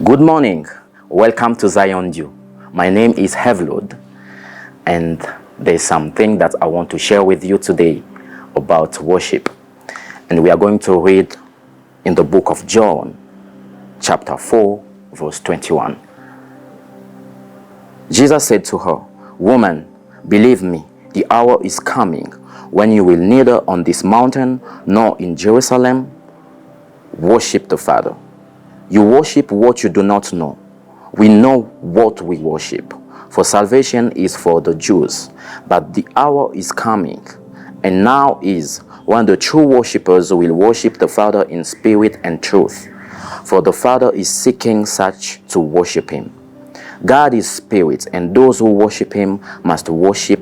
Good morning. Welcome to Zion Dew. My name is Hevlord, and there's something that I want to share with you today about worship. And we are going to read in the book of John, chapter 4, verse 21. Jesus said to her, "Woman, believe me, the hour is coming when you will neither on this mountain nor in Jerusalem worship the Father. You worship what you do not know. We know what we worship, for salvation is for the Jews. But the hour is coming, and now is, when the true worshippers will worship the Father in spirit and truth. For the Father is seeking such to worship him. God is spirit, and those who worship him must worship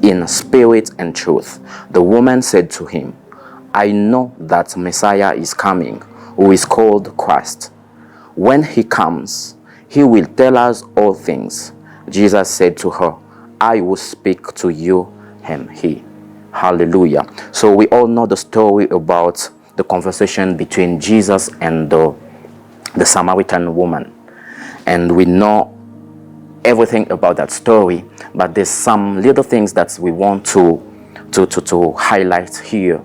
in spirit and truth." The woman said to him, "I know that Messiah is coming, who is called Christ. When he comes, he will tell us all things." Jesus said to her, "I will speak to you him." Hallelujah. So we all know the story about the conversation between Jesus and the Samaritan woman. And we know everything about that story, but there's some little things that we want to highlight here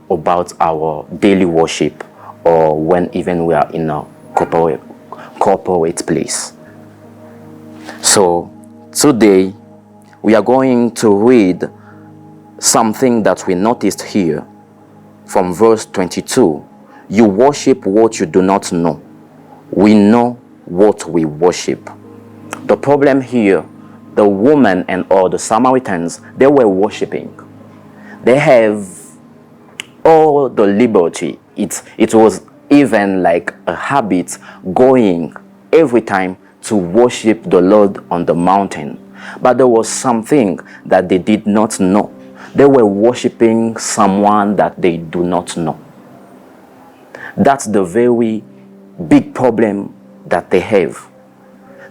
about our daily worship, or when even we are in a corporate place. So today we are going to read something that we noticed here from verse 22. You worship what you do not know. We know what we worship. The problem here, the woman and all the Samaritans, they were worshiping. They have all the liberty. It was even like a habit going every time to worship the Lord on the mountain. But there was something that they did not know. They were worshiping someone that they do not know. That's the very big problem that they have.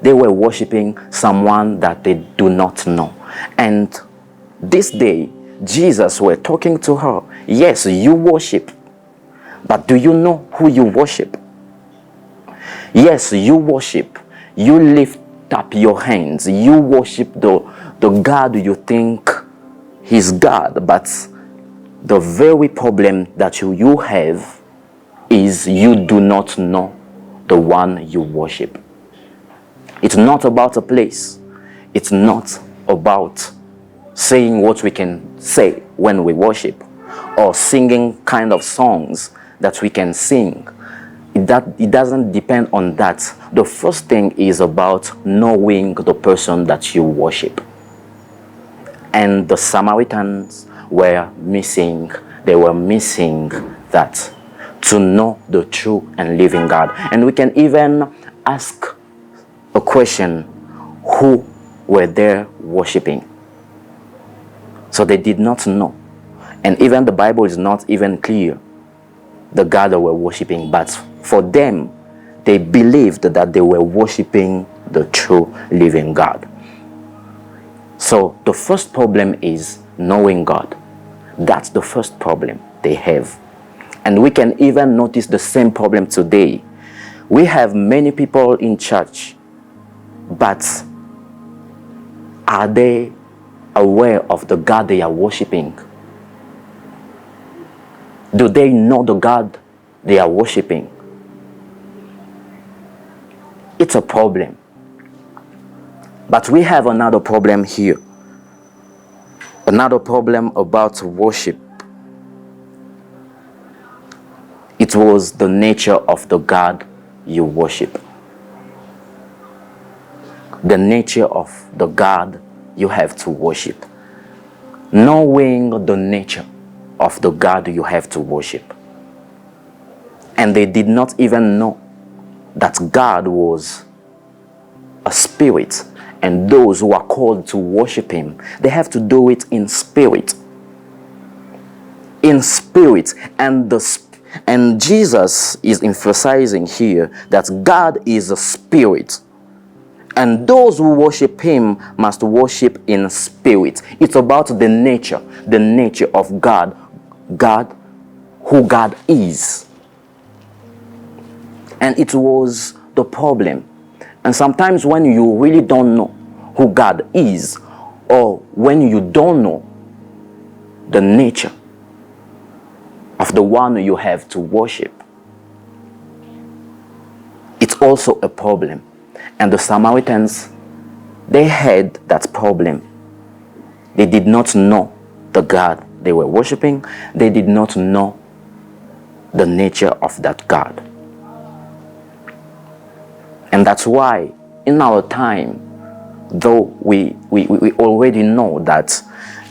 They were worshiping someone that they do not know. And this day, Jesus were talking to her. Yes, you worship, but do you know who you worship? Yes, you worship. You lift up your hands. You worship the God you think is God. But the very problem that you have is you do not know the one you worship. It's not about a place. It's not about saying what we can say when we worship, or singing kind of songs that we can sing. It doesn't depend on that. The first thing is about knowing the person that you worship. And the Samaritans were missing. They were missing that, to know the true and living God. And we can even ask a question: who were they worshiping? So they did not know. And even the Bible is not even clear the God they were worshiping. But for them, they believed that they were worshiping the true living God. So the first problem is knowing God. That's the first problem they have. And we can even notice the same problem today. We have many people in church, but are they aware of the God they are worshiping? Do they know the God they are worshiping? It's a problem. But we have another problem here. Another problem about worship. It was the nature of the God you worship. The nature of the God you have to worship. Knowing the nature of the God you have to worship. And they did not even know that God was a spirit, and those who are called to worship him, they have to do it in spirit. In spirit. And Jesus is emphasizing here that God is a spirit. And those who worship him must worship in spirit. It's about the nature of God. Who God is. And it was the problem. And sometimes when you really don't know who God is, or when you don't know the nature of the one you have to worship, it's also a problem. And the Samaritans, they had that problem. They did not know the God they were worshiping. They did not know the nature of that God. And that's why in our time, though we already know that,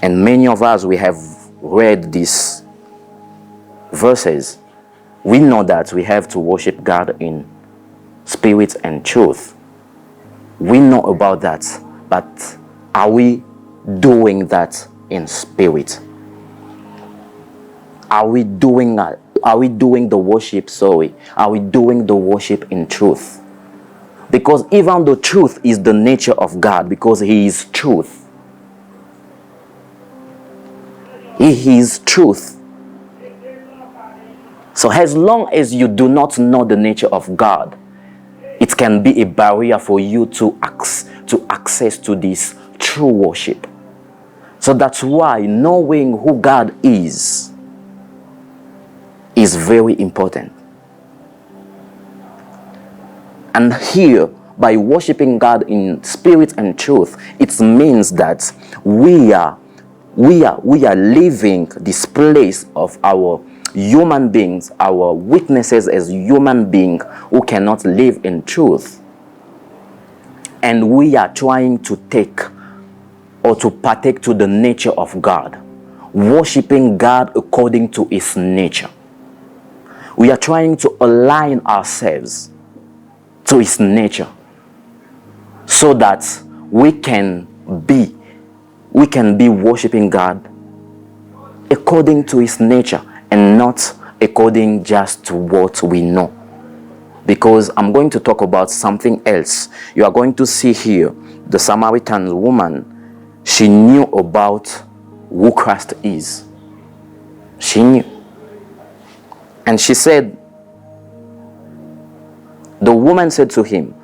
and many of us, we have read these verses, we know that we have to worship God in spirit and truth. We know about that, but are we doing that in spirit? Are we doing that? Are we doing the worship, are we doing the worship in truth? Because even the truth is the nature of God, because He is truth. He is truth. So as long as you do not know the nature of God, it can be a barrier for you to access to this true worship. So that's why knowing who God is very important. And here, by worshiping God in spirit and truth, it means that we are leaving this place of our human beings, our weaknesses as human beings who cannot live in truth. And we are trying to take or to partake to the nature of God, worshiping God according to His nature. We are trying to align ourselves to His nature so that we can be worshiping God according to His nature and not according just to what we know. Because I'm going to talk about something else. You are going to see here the Samaritan woman, she knew about who Christ is. She knew. And she said, the woman said to him,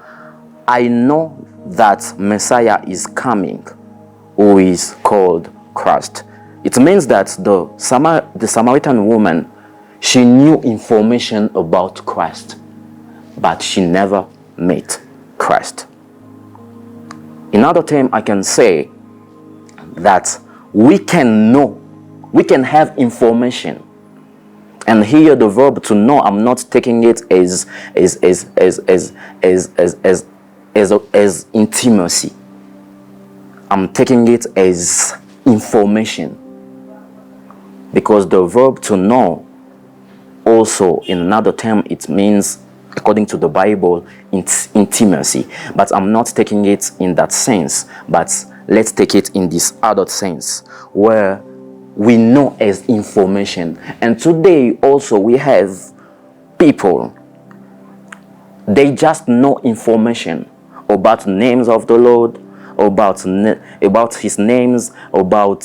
I know that Messiah is coming, who is called Christ. It means that the Samaritan woman, she knew information about Christ, but she never met Christ. In other terms, I can say that we can have information. And here the verb to know, I'm not taking it as intimacy. I'm taking it as information. Because the verb to know also in another term, it means, according to the Bible, intimacy. But I'm not taking it in that sense. But let's take it in this other sense, where we know as information. And today also we have people, they just know information about names of the Lord, about His names, about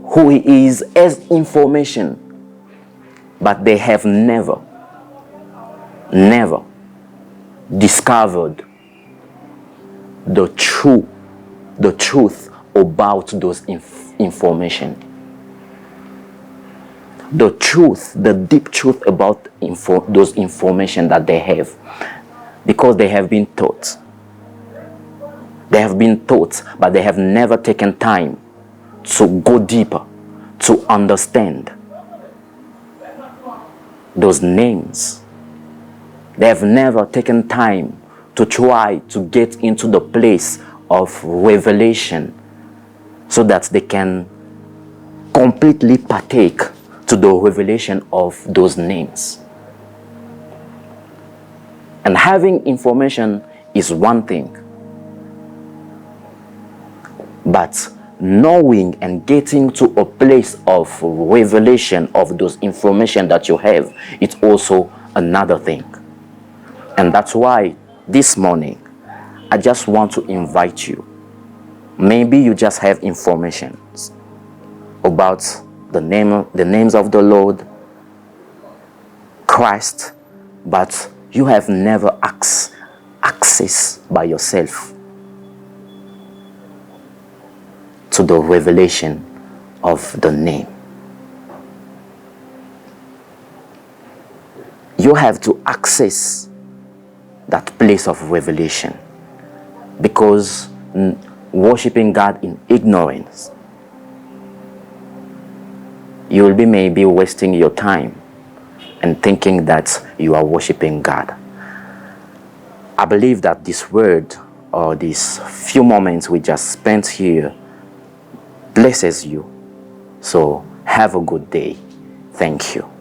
who He is as information. But they have never discovered the truth about those information. The truth, the deep truth about those information that they have. Because they have been taught. They have been taught, but they have never taken time to go deeper, to understand those names. They have never taken time to try to get into the place of revelation so that they can completely partake to the revelation of those names. And having information is one thing, but knowing and getting to a place of revelation of those information that you have, it's also another thing. And that's why this morning I just want to invite you. Maybe you just have information about the names of the Lord, Christ, but You have never access by yourself to the revelation of the name. You have to access that place of revelation, because worshiping God in ignorance, you will be maybe wasting your time and thinking that you are worshiping God. I believe that this word, or these few moments we just spent here, blesses you. So have a good day. Thank you.